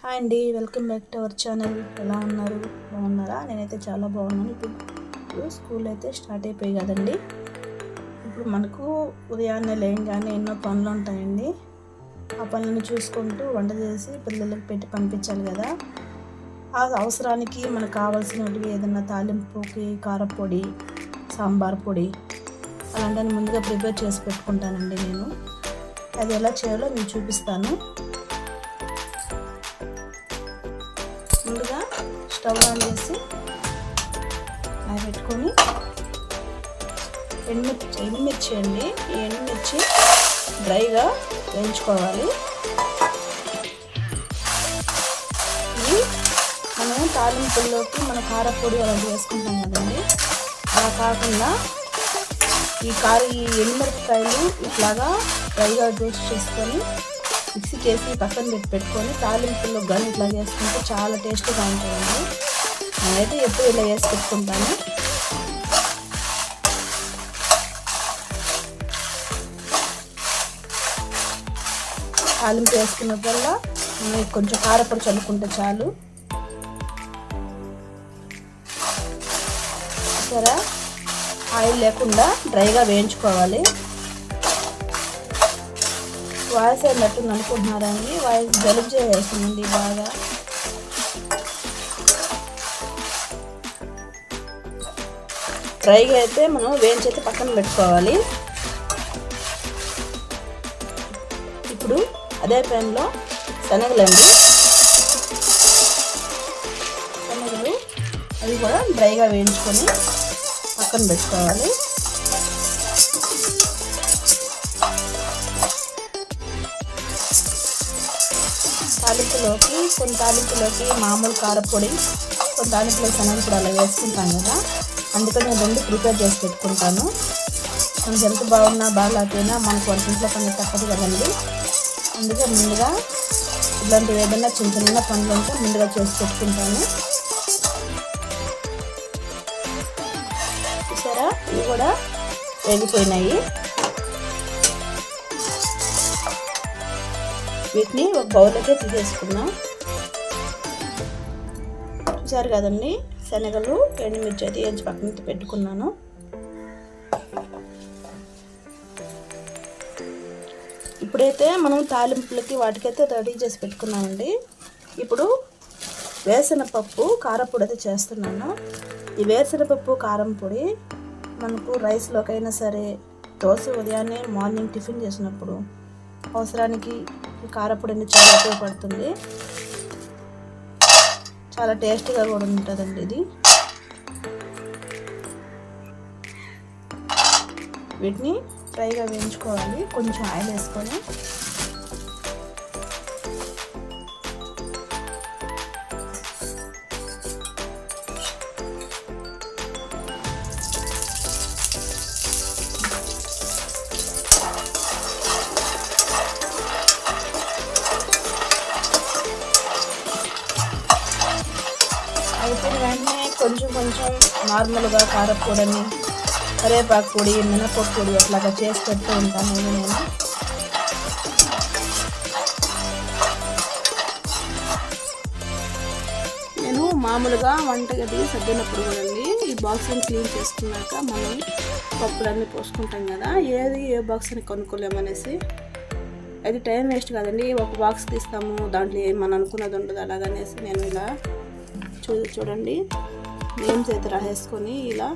Hi అండి, welcome back to our channel. ఎలా ఉన్నారు? బాగున్నారా? నేనైతే చాలా బాగున్నాను. ఇప్పుడు స్కూల్ అయితే స్టార్ట్ అయిపోయి కదండి. ఇప్పుడు మనకు ఉదయాన్నే లేయంగానే ఎన్నో పనులు ఉంటాయండి. ఆ పనులను చూసుకుంటూ వంట చేసి పిల్లలకు పెట్టి పంపించాలి కదా. ఆ అవసరానికి మనకు కావాల్సినవి ఏదన్నా తాలింపుకి కారపొడి, సాంబార్ పొడి అలాంటివి ముందుగా ప్రిపేర్ చేసి పెట్టుకుంటానండి. నేను అది ఎలా చేయాలో నేను చూపిస్తాను. ముందుగా స్టవ్ ఆన్ చేసి అది పెట్టుకొని ఎండుమిర్చి అండి. ఈ ఎండుమిర్చి డ్రైగా వేయించుకోవాలి. ఇది మనం తాలింపుల్లోకి మన కారపొడి అలా వేసుకుంటాం కదండి. అలా కాకుండా ఈ ఎండుమిరపకాయలు ఇట్లాగా డ్రైగా రోస్ట్ చేసుకొని మిక్సీకి వేసి పక్కన పెట్టుకొని తాలింపుల్లో కానీ ఇట్లా చేసుకుంటే చాలా టేస్ట్గా ఉంటుందండి. నేనైతే ఎప్పుడు ఇలా వేసి పెట్టుకుంటాను. తాలింపు వేసుకున్నప్పుడల్లా కొంచెం కారపొడి చల్లుకుంటే చాలు. సరే, ఆయిల్ లేకుండా డ్రైగా వేయించుకోవాలి. వాయిస్ అయినట్టు అనుకుంటున్నారండి. వాయిస్ జలుబు చేసేస్తుందండి బాగా. డ్రైగా అయితే మనం వేయించైతే పక్కన పెట్టుకోవాలి. ఇప్పుడు అదే ప్యాన్లో శనగలండి. శనగలు అవి కూడా డ్రైగా వేయించుకొని పక్కన పెట్టుకోవాలి. కొన్ని తాలింపులోకి మామూలు కారపొడి, కొన్ని తాలింపులోకి శనగపొడి అలా వేసుకుంటాం కదా. అందుకని నేను రెండు ప్రిపేర్ చేసి పెట్టుకుంటాను. మనకి ఎంత బాగున్నా బాగాలేకపోయినా మనకు వంటింట్లో పని తప్పదు కదండి. అందుకే ముందుగా ఇలాంటివి ఏదైనా చిన్న చిన్న పనులు ఉంటే ముందుగా చేసి పెట్టుకుంటాను. చూసారా, ఇవి కూడా వేగిపోయినాయి. వీటిని ఒక బౌల్లోకే తీసేసుకున్నాం. చూసారు కదండి, శనగలు ఎండుమిర్చి అయితే వేయించి పక్కన పెట్టుకున్నాను. ఇప్పుడైతే మనం తాలింపులకి వాటికైతే రెడీ చేసి పెట్టుకున్నామండి. ఇప్పుడు వేరుశనగపప్పు కారపొడి అయితే చేస్తున్నాను. ఈ వేరుశనగపప్పు కారం పొడి మనకు రైస్లోకైనా సరే, దోశ ఉదయాన్నే మార్నింగ్ టిఫిన్ చేసినప్పుడు అవసరానికి ఈ కారపొడి అనేది చాలా ఉపయోగపడుతుంది. చాలా టేస్టీగా కూడా ఉంటుందండి ఇది. వీటిని ఫ్రైగా వేయించుకోవాలి. కొంచెం ఆయిల్ వేసుకొని అయిపోయిన వెంటనే కొంచెం నార్మల్గా కారపొడిని, కరివేపాకు పొడి, మినపప్పు పొడి అట్లాగా చేసి పెడుతూ ఉంటాను నేను మామూలుగా వంటగది సర్దినప్పుడు కదండి, ఈ బాక్స్ని క్లీన్ చేసుకున్నాక మనం పప్పులన్నీ పోసుకుంటాం కదా. ఏ బాక్స్ అని కొనుక్కోలేమనేసి అది టైం వేస్ట్ కదండి. ఒక బాక్స్ తీస్తాము, దాంట్లో మనం అనుకున్నది ఉండదు. అలాగనేసి నేను ఇలా చూడండి నేమ్స్ అయితే రాసేసుకొని ఇలా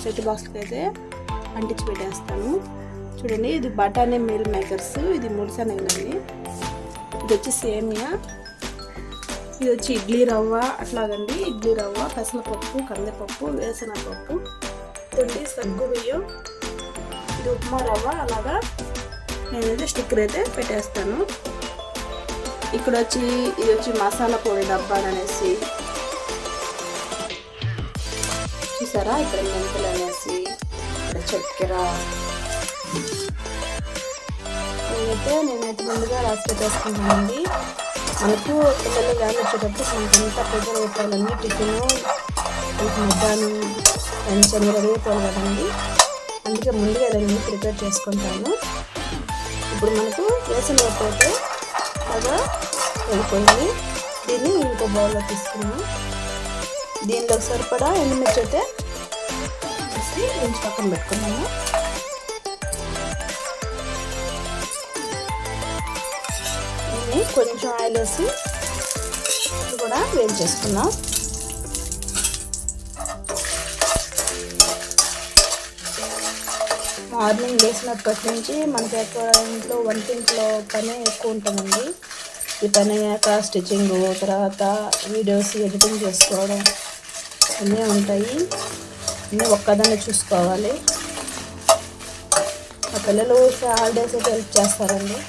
సెట్ బాక్స్కి అయితే అంటించి పెట్టేస్తాను. చూడండి, ఇది బఠానీ మీల్ మేకర్స్, ఇది ముడిశనగలండి, ఇది వచ్చి సేమియా, ఇది వచ్చి ఇడ్లీ రవ్వ అట్లాగండి. ఇడ్లీ రవ్వ, పెసరపప్పు, కందిపప్పు, వేరుశనగపప్పు, ఇది సగ్గు బియ్యం, ఇది ఉప్మా రవ్వ. అలాగా నేనైతే స్టిక్కర్ అయితే పెట్టేస్తాను. ఇక్కడ ఇది వచ్చి మసాలా పొడి డబ్బా అనేసి చూసారా. ఇక్కడ మెంతులు అనేసి, ఇక్కడ చక్కెర నేనైతే ముందుగా రాసి పెట్టేసుకుంటానండి. మనకు పిల్లలు కానీ వచ్చేటప్పుడు మనకు ఎంత ప్రిపేర్ అయిపోవాలండి. టిఫిన్ మధ్యాహ్నం లంచ్ అన్ని రెడీ అయిపోవాలి కదండి. అందుకే ముందుగా ఇవన్నీ ప్రిపేర్ చేసుకుంటాను. ఇప్పుడు మనకు వేసిన అయితే బాగా అయిపోయింది. దీన్ని ఇంకో బౌల్లో తీసుకున్నాం. దీనిలోకి సరిపడా ఎండుమిర్చి అయితే వేసి పక్కన పెట్టుకున్నాము. దీన్ని కొంచెం ఆయిల్ వేసి ఇది కూడా వేయించేసుకున్నాం. మార్నింగ్ లేచినప్పటి నుంచి మనకి ఎక్కువ ఇంట్లో వంటింట్లో పని ఎక్కువ ఉంటుందండి. ఈ పని అయ్యాక స్టిచ్చింగ్, తర్వాత వీడియోస్ ఎడిటింగ్ చేసుకోవడం అన్నీ ఉంటాయి. అన్నీ ఒక్కదాన్ని చూసుకోవాలి. మా పిల్లలు హాలిడేస్ అయితే హెల్ప్ చేస్తారండి.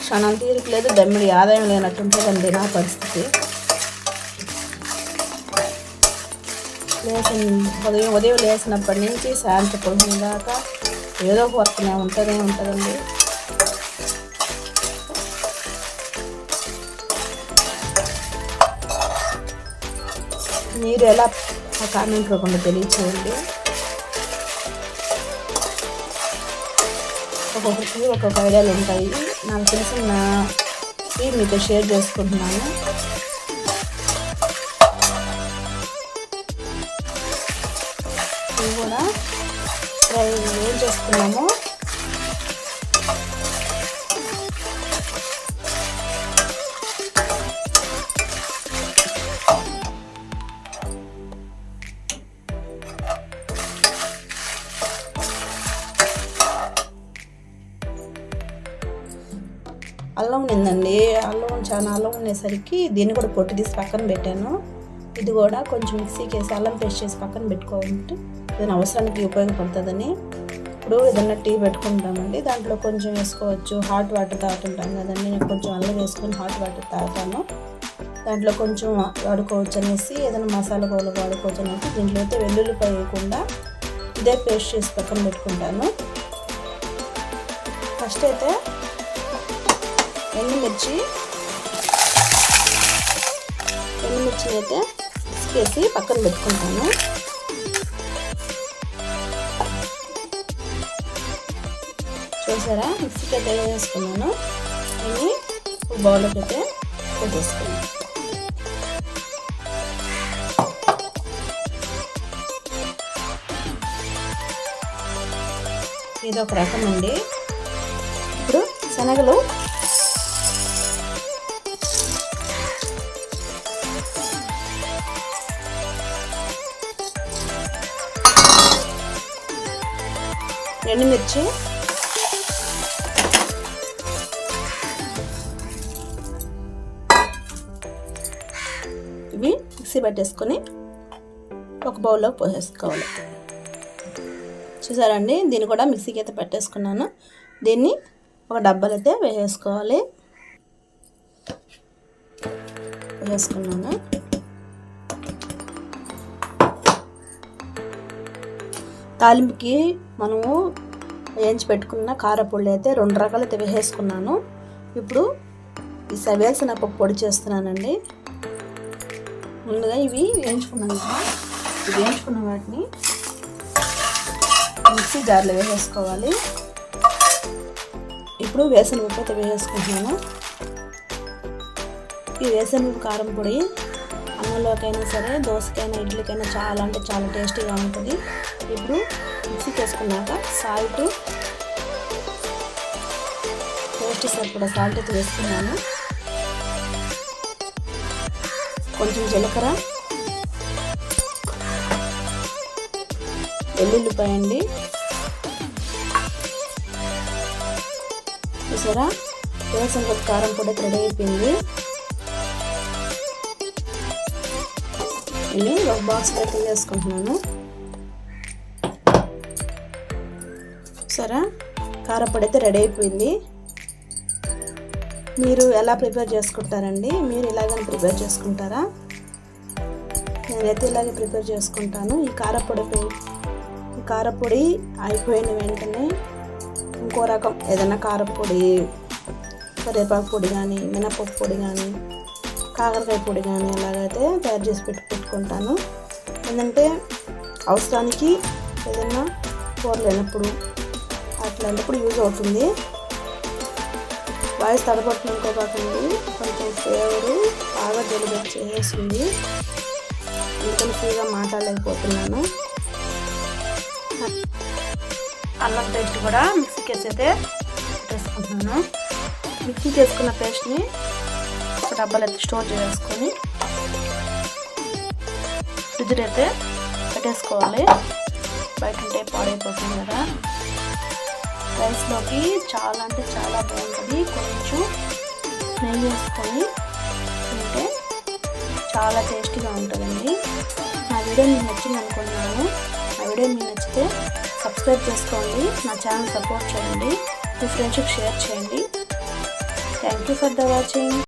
క్షణం తీరికలేదు, దమ్మిడి ఆదాయం లేనట్టు ఉంటుందండి నా పరిస్థితి. ఉదయం లేచినప్పటి నుంచి సాయంత్రం పొద్దున దాకా ఏదో ఒక వర్క్నే ఉంటుందండి. మీరు ఎలా కామెంట్ రూపంలో తెలియచేయండి. ఒక్కొక్కరికి ఒక్కొక్క ఐడియాలు ఉంటాయి. నాకు తెలిసిన మీతో షేర్ చేసుకుంటున్నాను. ఇవి కూడా ఏం చేసుకున్నాము, అల్లం ఉండిందండి. చాలా అల్లం ఉండేసరికి దీన్ని కూడా పొట్టు తీసి పక్కన పెట్టాను. ఇది కూడా కొంచెం మిక్సీకి వేసి అల్లం పేస్ట్ చేసి పక్కన పెట్టుకోవాలంటే ఏదైనా అవసరానికి ఉపయోగపడుతుందని. ఇప్పుడు ఏదైనా టీ పెట్టుకుంటామండి, దాంట్లో కొంచెం వేసుకోవచ్చు. హాట్ వాటర్ తాగుతుంటాం కదండి, నేను కొంచెం అల్లం వేసుకొని హాట్ వాటర్ తాగుతాను. దాంట్లో కొంచెం వాడుకోవచ్చు అనేసి, ఏదైనా మసాలా కూరలు వాడుకోవచ్చు అనేసి దీంట్లో అయితే వెల్లుల్లిపాయ వేయకుండా ఇదే పేస్ట్ చేసి పక్కన పెట్టుకుంటాను. ఫస్ట్ అయితే ఎండుమిర్చిని అయితే వేసి పక్కన పెట్టుకుంటాను. చూసారా, మిక్సీకి అయితే వేసుకున్నాను. దీన్ని బౌల్లోకి అయితే పెట్టేసుకున్నాను. ఇది ఒక రకం అండి. ఇప్పుడు శనగలు ఎండుమిర్చి ఇవి మిక్సీ పట్టేసుకొని ఒక బౌల్లోకి పోసేసుకోవాలి. చూసారండి, దీన్ని కూడా మిక్సీకి అయితే పెట్టేసుకున్నాను. దీన్ని ఒక డబ్బాలో అయితే వేసేసుకున్నాను. తాలింపుకి మనము వేయించి పెట్టుకున్న కారపొడి అయితే 2 రకాలు అయితే వేసేసుకున్నాను. ఇప్పుడు ఈ వేరుశనగ పొడి చేస్తున్నానండి. ముందుగా ఇవి వేయించుకున్నాను కదా, ఇవి వేయించుకున్న వాటిని మిక్సీ జార్లో వేసేసుకోవాలి. ఇప్పుడు వేరుశనగ అయితే వేసేసుకుంటున్నాను. ఈ వేరుశనగ కారం పొడి అన్నంలోకైనా సరే, దోసకైనా, ఇడ్లీకైనా చాలా అంటే చాలా టేస్టీగా ఉంటుంది. ఇప్పుడు మిక్సీకి వేసుకున్నాక సాల్ట్, టేస్ట్ సరిపడా సాల్ట్ అయితే వేసుకున్నాను. కొంచెం జీలకర్ర, వెల్లుల్లిపాయ అండి. చూసారా, వేరుశనగ కారం పొడి రెడీ అయిపోయింది. ఇది ఒక బాక్స్లో అయితే వేసుకుంటున్నాను. సరే, కారపొడి అయితే రెడీ అయిపోయింది. మీరు ఎలా ప్రిపేర్ చేసుకుంటారండి? మీరు ఇలాగని ప్రిపేర్ చేసుకుంటారా? నేనైతే ఇలాగే ప్రిపేర్ చేసుకుంటాను. ఈ కారపొడి అయిపోయిన వెంటనే ఇంకో రకం ఏదైనా కారపొడి, కరివేపాకు పొడి కానీ, మినపప్పు పొడి కానీ, కాకరకాయ పొడి కానీ అలాగైతే తయారు చేసి పెట్టుకుంటాను. ఏంటంటే అవసరానికి ఏదైనా కూర లేనప్పుడు అట్లాంటప్పుడు యూజ్ అవుతుంది. వాయిస్ తడబడుతుంది అనుకోకండి, కొంచెం ఫేవరు బాగా జలుబు చేసేసింది, అందుకని ఫ్రీగా మాట్లాడలేకపోతున్నాను. అల్లం పేస్ట్ కూడా మిక్సీకి వేసి అయితే పెట్టేసుకుంటున్నాను. మిక్సీకి వేసుకున్న పేస్ట్ని ఒక డబ్బాలో అయితే స్టోర్ చేసుకొని ఫ్రిడ్జ్లో అయితే పెట్టేసుకోవాలి. బయట ఉంటే పాడైపోతుంది కదా. రైస్లోకి చాలా అంటే చాలా బాగుంటుంది. కొంచెం నెయ్యి వేసుకొని తింటే చాలా టేస్టీగా ఉంటుందండి. నా వీడియో మీకు నచ్చింది అనుకుంటున్నాను. నా వీడియో మీకు నచ్చితే సబ్స్క్రైబ్ చేసుకోండి, నా ఛానల్ సపోర్ట్ చేయండి, మీ ఫ్రెండ్స్కి షేర్ చేయండి. Thank you for the watching.